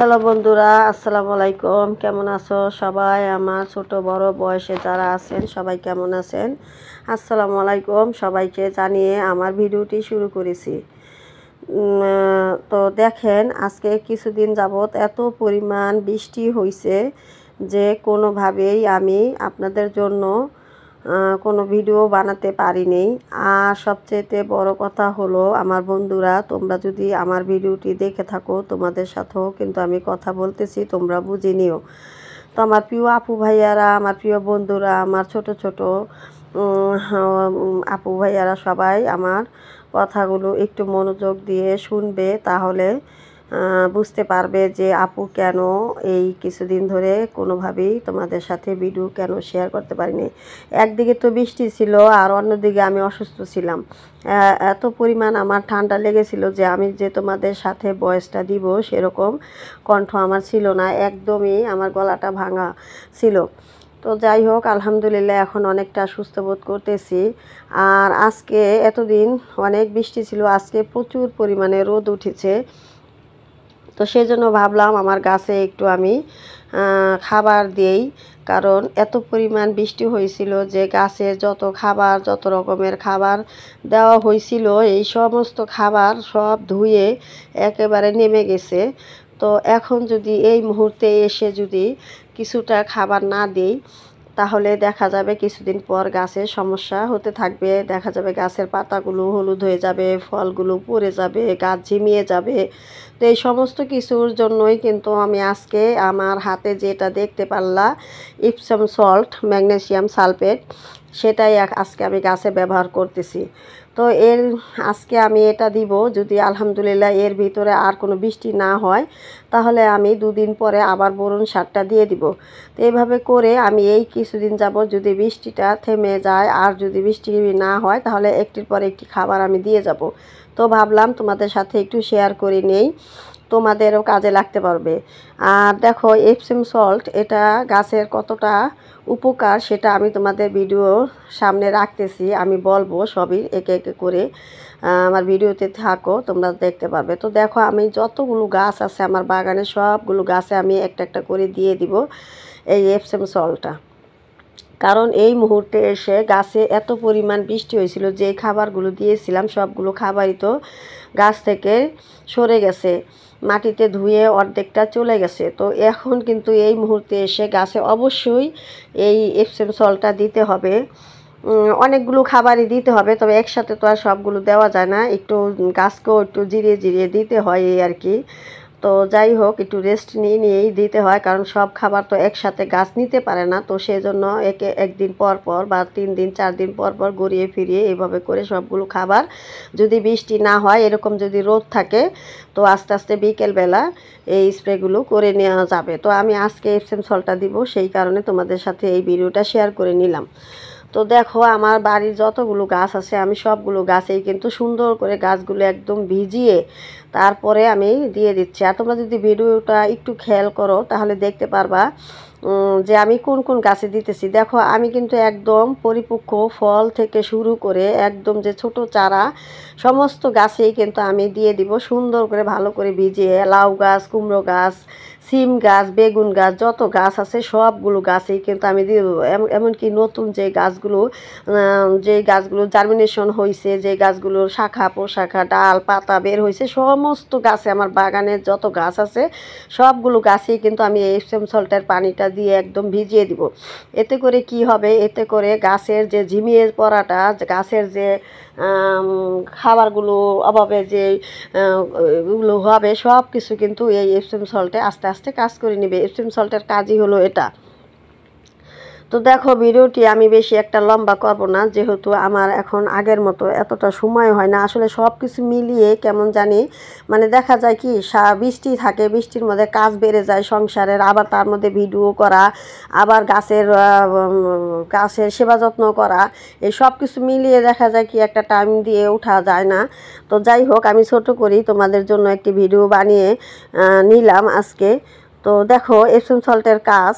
Hello বন্ধুরা, আসসালামু আলাইকুম। কেমন আছো সবাই? আমার ছোট বড় বয়সে যারা আছেন সবাই কেমন আছেন? আসসালামু আলাইকুম সবাইকে জানিয়ে আমার ভিডিওটি শুরু করেছি। তো দেখেন, আজকে কিছুদিন যাবৎ এত পরিমাণ বৃষ্টি হয়েছে যে কোনোভাবেই আমি আপনাদের জন্য কোনো ভিডিও বানাতে পারিনি। আর সবচেয়ে বড় কথা হলো, আমার বন্ধুরা, তোমরা যদি আমার ভিডিওটি দেখে থাকো, তোমাদের সাথেও কিন্তু আমি কথা বলতেছি, তোমরা বুঝে নিও। তো আমার প্রিয় আপু ভাইয়ারা, আমার প্রিয় বন্ধুরা, আমার ছোট ছোট আপু ভাইয়ারা সবাই আমার কথাগুলো একটু মনোযোগ দিয়ে শুনবে, তাহলে বুঝতে পারবে যে আপু কেন এই কিছুদিন ধরে কোনোভাবেই তোমাদের সাথে ভিডিও কেন শেয়ার করতে পারিনি। একদিকে তো বৃষ্টি ছিল আর অন্যদিকে আমি অসুস্থ ছিলাম। এত পরিমাণ আমার ঠান্ডা লেগেছিল যে আমি যে তোমাদের সাথে ভয়েসটা দিব সেরকম কণ্ঠ আমার ছিল না, একদমই আমার গলাটা ভাঙা ছিল। তো যাই হোক, আলহামদুলিল্লাহ এখন অনেকটা সুস্থ বোধ করতেছি। আর আজকে এতদিন অনেক বৃষ্টি ছিল, আজকে প্রচুর পরিমাণে রোদ উঠেছে। তো সেই জন্য ভাবলাম আমার গাছে একটু আমি খাবার দেই, কারণ এত পরিমাণ বৃষ্টি হয়েছিল যে গাছের যত খাবার, যত রকমের খাবার দেওয়া হয়েছিল, এই সমস্ত খাবার সব ধুয়ে একেবারে নেমে গেছে। তো এখন যদি এই মুহূর্তে এসে যদি কিছুটা খাবার না দিই, তাহলে দেখা যাবে কিছুদিন পর গাছের সমস্যা হতে থাকবে। দেখা যাবে গাছের পাতাগুলো হলুদ হয়ে যাবে, ফলগুলো পড়ে যাবে, গাছ ঝিমিয়ে যাবে। তো এই সমস্ত কিছুর জন্যই কিন্তু আমি আজকে আমার হাতে যেটা দেখতে পারলা, ইপসাম সল্ট, ম্যাগনেসিয়াম সালফেট, সেটাই আজকে আমি গাছে ব্যবহার করতেছি। তো আজকে আমি এটা দিব, যদি আলহামদুলিল্লাহ এর ভিতরে আর কোনো বৃষ্টি না হয়, তাহলে আমি দুদিন পরে আবার বোরন সারটা দিয়ে দিব। তো এইভাবে করে আমি এই কিছুদিন যাব, যদি বৃষ্টিটা থেমে যায় আর যদি বৃষ্টি না হয়, তাহলে একটির পর একটি খাবার আমি দিয়ে যাব। তো ভাবলাম তোমাদের সাথে একটু শেয়ার করে নেই, তোমাদেরও কাজে লাগতে পারবে। আর দেখো, এপসম সল্ট এটা গাছের কতটা উপকার সেটা আমি তোমাদের ভিডিও সামনে রাখতেছি, আমি বলবো সবই একে একে করে। আমার ভিডিওতে থাকো, তোমরা দেখতে পারবে। তো দেখো, আমি যতগুলো গাছ আছে আমার বাগানে সবগুলো গাছে আমি একটা একটা করে দিয়ে দিব এই এপসম সল্টটা। কারণ এই মুহূর্তে এসে গাছে এত পরিমাণ বৃষ্টি হয়েছিল, যে খাবারগুলো দিয়েছিলাম সবগুলো খাবারই তো গাছ থেকে সরে গেছে, মাটিতে ধুয়ে অর্ধেকটা চলে গেছে। তো এখন কিন্তু এই মুহূর্তে এসে গাছে অবশ্যই এই এপসম সল্টটা দিতে হবে। অনেকগুলো খাবারই দিতে হবে, তবে একসাথে তো আর সবগুলো দেওয়া যায় না, একটু গাছকেও একটু জিরিয়ে জিরিয়ে দিতে হয় এই আর কি। তো যাই হোক, একটু রেস্ট নিয়েই দিতে হয়, কারণ সব খাবার তো একসাথে গাছ নিতে পারে না। তো সেই জন্য একদিন পর পর বা 3 দিন 4 দিন পর পর গড়িয়ে ফিরিয়ে এইভাবে করে সবগুলো খাবার, যদি বৃষ্টি না হয়, এরকম যদি রোদ থাকে, তো আস্তে আস্তে বিকেলবেলা এই স্প্রেগুলো করে নেওয়া যাবে। তো আমি আজকে এপসম সল্টটা দিব, সেই কারণে তোমাদের সাথে এই ভিডিওটা শেয়ার করে নিলাম। তো দেখো, আমার বাড়ির যতগুলো গাছ আছে আমি সবগুলো গাছেই কিন্তু সুন্দর করে গাছগুলো একদম ভিজিয়ে তারপরে আমি দিয়ে দিচ্ছি। আর তোমরা যদি ভিডিওটা একটু খেয়াল করো তাহলে দেখতে পারবা যে আমি কোন কোন গাছে দিতেছি। দেখো, আমি কিন্তু একদম পরিপক্ক ফল থেকে শুরু করে একদম যে ছোট চারা, সমস্ত গাছেই কিন্তু আমি দিয়ে দিব সুন্দর করে ভালো করে ভিজিয়ে। লাউ গাছ, কুমড়ো গাছ, সিম গাছ, বেগুন গাছ, যত গাছ আছে সবগুলো গাছেই কিন্তু আমি দিয়ে দেবো। এমনকি নতুন যে গাছগুলো জার্মিনেশন হয়েছে, যে গাছগুলোর শাখা প্রশাখা ডাল পাতা বের হয়েছে, সমস্ত গাছে, আমার বাগানের যত গাছ আছে সবগুলো গাছেই কিন্তু আমি এই এপসম সল্টের পানিটা দিয়ে একদম ভিজিয়ে দিব। এতে করে কি হবে, এতে করে গাছের যে ঝিমিয়ে পড়াটা, গাছের যে খাবারগুলো অভাবে যে এগুলো হবে, সব কিছু কিন্তু এই এপসম সল্টে আস্তে আস্তে কাজ করে নেবে। এপসম সল্টের কাজই হলো এটা। তো দেখো, ভিডিওটি আমি বেশি একটা লম্বা করব না, যেহেতু আমার এখন আগের মতো এতটা সময় হয় না। আসলে সব কিছু মিলিয়ে কেমন জানি, মানে দেখা যায় কি, বৃষ্টি থাকে, বৃষ্টির মধ্যে কাজ বেড়ে যায় সংসারের, আবার তার মধ্যে ভিডিও করা, আবার গাছের সেবা যত্ন করা, এই সব কিছু মিলিয়ে দেখা যায় কি একটা টাইম দিয়ে ওঠা যায় না। তো যাই হোক, আমি ছোট করি তোমাদের জন্য একটি ভিডিও বানিয়ে নিলাম আজকে। তো দেখো, এপসম সল্টের কাজ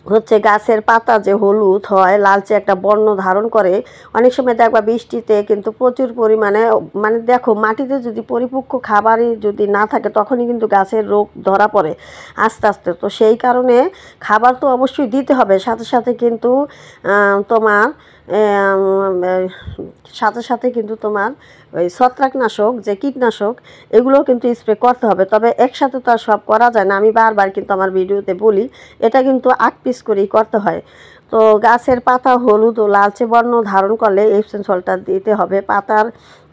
হচ্ছে গাছের পাতা যে হলুদ হয়, লালচে একটা বর্ণ ধারণ করে। অনেক সময় দেখবা বৃষ্টিতে কিন্তু প্রচুর পরিমাণে, মানে দেখো মাটিতে যদি পরিপক্ক খাবারই যদি না থাকে তখনই কিন্তু গাছের রোগ ধরা পড়ে আস্তে আস্তে। তো সেই কারণে খাবার তো অবশ্যই দিতে হবে, সাথে সাথে কিন্তু তোমার সাথে সাথে কিন্তু তোমার ওই ছত্রাকনাশক যে কীটনাশক এগুলোও কিন্তু স্প্রে করতে হবে। তবে একসাথে তো আর সব করা যায় না, আমি বারবার কিন্তু আমার ভিডিওতে বলি এটা কিন্তু 8 পিস করেই করতে হয়। তো গাছের পাতা হলুদ ও লালচে বর্ণ ধারণ করলে এপসম সল্টটা দিতে হবে। পাতার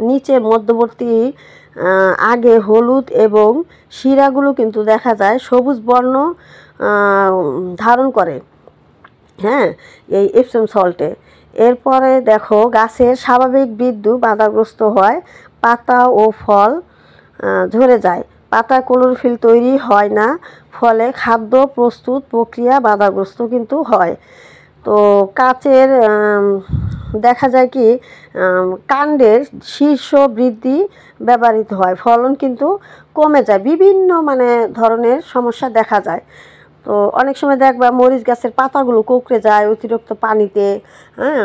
নিচে মধ্যবর্তী আগে হলুদ এবং শিরাগুলো কিন্তু দেখা যায় সবুজ বর্ণ ধারণ করে, হ্যাঁ, এই এপসম সল্টে। এরপরে দেখো গাছের স্বাভাবিক বৃদ্ধি বাধাগ্রস্ত হয়, পাতা ও ফল ঝরে যায়, পাতা ক্লোরোফিল তৈরি হয় না, ফলে খাদ্য প্রস্তুত প্রক্রিয়া বাধাগ্রস্ত কিন্তু হয়। তো কাচের দেখা যায় কি কাণ্ডের শীর্ষ বৃদ্ধি ব্যবহৃত হয়, ফলন কিন্তু কমে যায়, বিভিন্ন মানে ধরনের সমস্যা দেখা যায়। তো অনেক সময় দেখবা মরিচ গাছের পাতাগুলো কুঁকড়ে যায় অতিরিক্ত পানিতে, হ্যাঁ।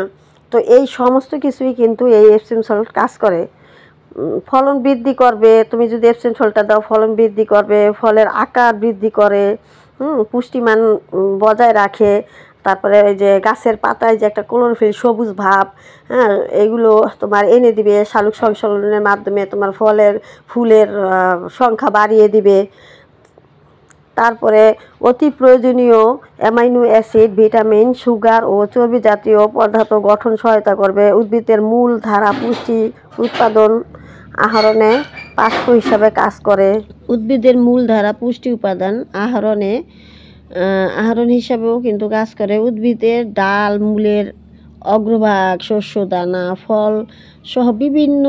তো এই সমস্ত কিছুই কিন্তু এই এপসম সল্ট কাজ করে, ফলন বৃদ্ধি করবে। তুমি যদি এপসম সল্টটা দাও ফলন বৃদ্ধি করবে, ফলের আকার বৃদ্ধি করে, পুষ্টিমান বজায় রাখে। তারপরে ওই যে গাছের পাতায় যে একটা ক্লোরোফিল সবুজ ভাব, হ্যাঁ, এগুলো তোমার এনে দিবে। শালুক সংশ্লেষণের মাধ্যমে তোমার ফুলের সংখ্যা বাড়িয়ে দিবে। তারপরে অতি প্রয়োজনীয় অ্যামাইনো অ্যাসিড, ভিটামিন, সুগার ও চর্বি জাতীয় পদার্থ গঠন সহায়তা করবে। উদ্ভিদের মূল ধারা পুষ্টি উৎপাদন আহরণে পাত্র হিসাবে কাজ করে। উদ্ভিদের মূল ধারা পুষ্টি উপাদান আহরণ হিসাবেও কিন্তু কাজ করে। উদ্ভিদের ডাল, মূলের অগ্রভাগ, শস্য দানা, ফল সহ বিভিন্ন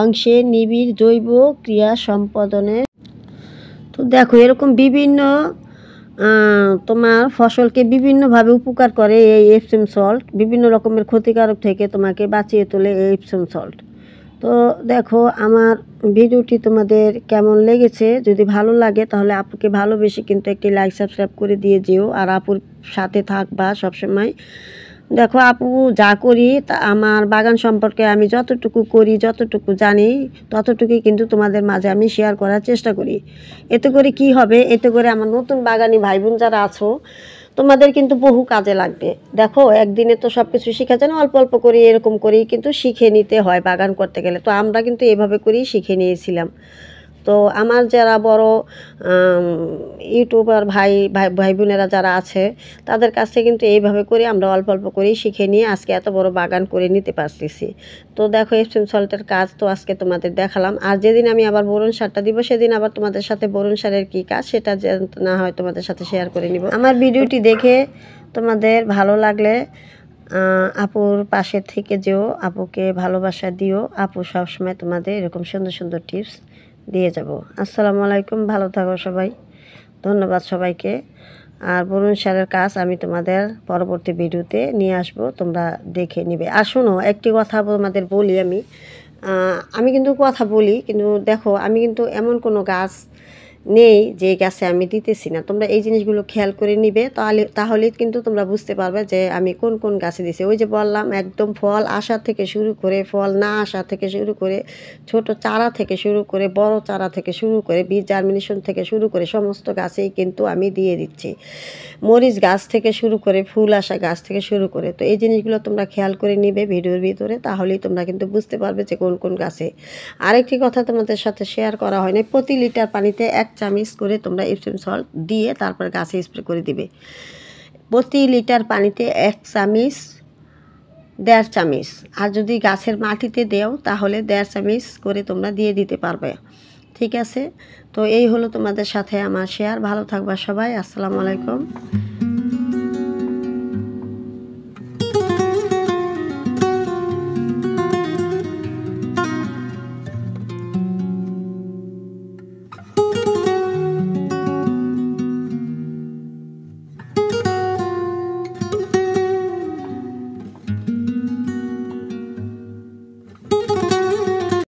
অংশে নিবিড় জৈব ক্রিয়া সম্পাদনে। তো দেখো এরকম বিভিন্ন তোমার ফসলকে বিভিন্নভাবে উপকার করে এই এপসম সল্ট, বিভিন্ন রকমের ক্ষতিকারক থেকে তোমাকে বাঁচিয়ে তোলে এই এপসম সল্ট। তো দেখো আমার ভিডিওটি তোমাদের কেমন লেগেছে, যদি ভালো লাগে তাহলে আপুকে ভালোবেসে কিন্তু একটি লাইক সাবস্ক্রাইব করে দিয়ে যেও, আর আপুর সাথে থাকবা সবসময়। দেখো আপু যা করি তা আমার বাগান সম্পর্কে আমি যতটুকু করি, যতটুকু জানি ততটুকুই কিন্তু তোমাদের মাঝে আমি শেয়ার করার চেষ্টা করি। এতে করে কি হবে, এতে করে আমার নতুন বাগানি ভাই বোন যারা আছো তোমাদের কিন্তু বহু কাজে লাগবে। দেখো একদিনে তো সব কিছু শেখা যায় না, অল্প অল্প করি এরকম করেই কিন্তু শিখে নিতে হয় বাগান করতে গেলে। তো আমরা কিন্তু এভাবে করেই শিখে নিয়েছিলাম। তো আমার যারা বড় ইউটিউবার ভাই বোনেরা যারা আছে তাদের কাছ থেকে কিন্তু এইভাবে করে আমরা অল্প অল্প করেই শিখে নিয়ে আজকে এত বড় বাগান করে নিতে পারতেছি। তো দেখো এপসম সল্টের কাজ তো আজকে তোমাদের দেখালাম, আর যেদিন আমি আবার বোরন সারটা দিব সেদিন আবার তোমাদের সাথে বোরন সারের কী কাজ সেটা না হয় তোমাদের সাথে শেয়ার করে নিব। আমার ভিডিওটি দেখে তোমাদের ভালো লাগলে আপুর পাশে থেকে যেও, আপুকে ভালোবাসা দিও। আপু সবসময় তোমাদের এরকম সুন্দর সুন্দর টিপস দিয়ে যাব। আসসালামু আলাইকুম, ভালো থাকো সবাই, ধন্যবাদ সবাইকে। আর বরুণ সারের কাজ আমি তোমাদের পরবর্তী ভিডিওতে নিয়ে আসব, তোমরা দেখে নিবে। আর শোনো একটি কথা তোমাদের বলি, আমি কিন্তু কথা বলি, কিন্তু দেখো আমি কিন্তু এমন কোনো গাছ নেই যে গাছে আমি দিতেছি না। তোমরা এই জিনিসগুলো খেয়াল করে নিবে, তাহলে কিন্তু তোমরা বুঝতে পারবে যে আমি কোন কোন গাছে দিছি। ওই যে বললাম একদম ফল আসা থেকে শুরু করে, ফল না আসা থেকে শুরু করে, ছোট চারা থেকে শুরু করে, বড় চারা থেকে শুরু করে, বীজ জার্মিনেশন থেকে শুরু করে সমস্ত গাছেই কিন্তু আমি দিয়ে দিচ্ছি। মরিচ গাছ থেকে শুরু করে, ফুল আসা গাছ থেকে শুরু করে। তো এই জিনিসগুলো তোমরা খেয়াল করে নিবে ভিডিওর ভিতরে, তাহলেই তোমরা কিন্তু বুঝতে পারবে যে কোন কোন গাছে। আরেকটি কথা তোমাদের সাথে শেয়ার করা হয়নি, প্রতি লিটার পানিতে 1 চামচ করে তোমরা এপসম সল্ট দিয়ে তারপর গাছে স্প্রে করে দিবে। প্রতি লিটার পানিতে 1 চামচ, 1.5 চামচ, আর যদি গাছের মাটিতে দেও তাহলে 1.5 চামচ করে তোমরা দিয়ে দিতে পারবে। ঠিক আছে, তো এই হলো তোমাদের সাথে আমার শেয়ার। ভালো থাকবা সবাই, আসসালামু আলাইকুম।